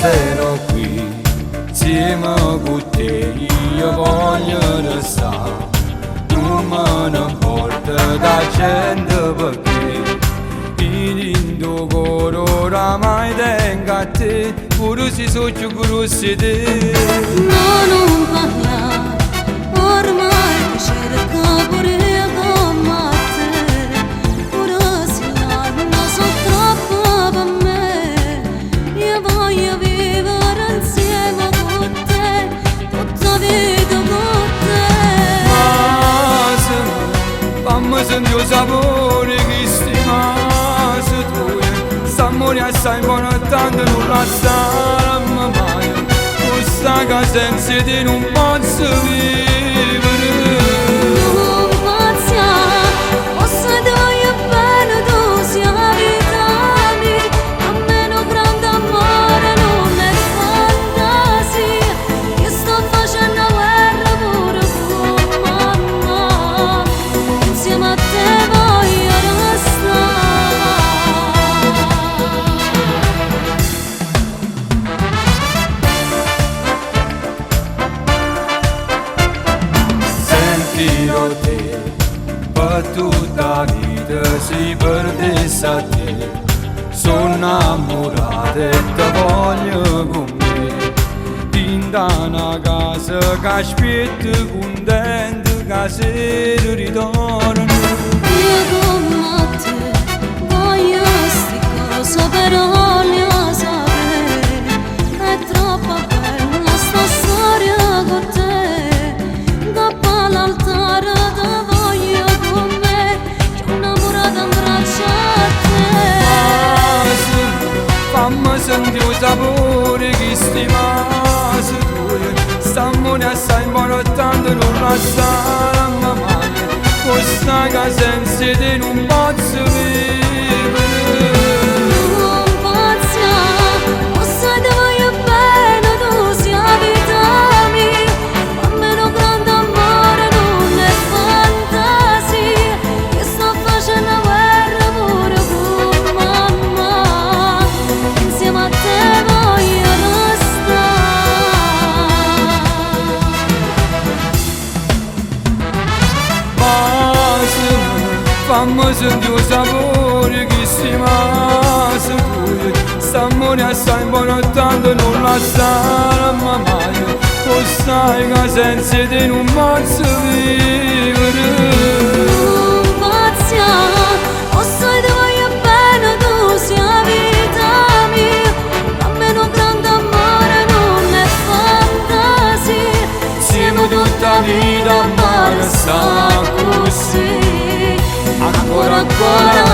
resterò qui insieme con te, io voglio restare, non me ne importa da gente perché in tuo cuore oramai tengo a te, pure se sono più grossi te. No, non parla, ormai cerco pure come te, pure se l'anno sono troppo per me, io voglio vivere insieme con te, tutta vita con te. Ma se fammi sentire il sapore che stimasse tu, s'amore assai buono e tanto non lasciare mai, questa che senza te non posso vivere. Non pazza, posso ti voglio bene, tu sia la vita mia, a meno grande amore non è fantasia, io sto facendo guerra pure con mamma, insieme a te voglio restare. Sentirò te per tutta la vita, si perdesse a te, sono innamorato e te voglio con me, in una casa che aspetta contento che se ritorno. Io come te voglio sti cose, però le sapere, è troppo bella sta storia con te, dopo l'altare te voglio con me, che innamorata in braccio a te. Fammi sentire il sapore che stimasse tu, s'amore assai buono e tanto non lasciare mai, questa che senza te non posso vivere. Non pazza, posso ti voglio bene, tu sia la vita mia, a meno grande amore non è fantasia, io sto facendo guerra pure con mamma, insieme a te voglio restare. Ma se fammi sentire il sapore che stimasse tu, s'amore assai buono e tanto non lasciare mai, questa che senza te non posso vivere. Non pazza, posso ti voglio bene, tu sia la vita mia, a meno grande amore non è fantasia, Siamo tutta la vita ma resta così, ancora ancora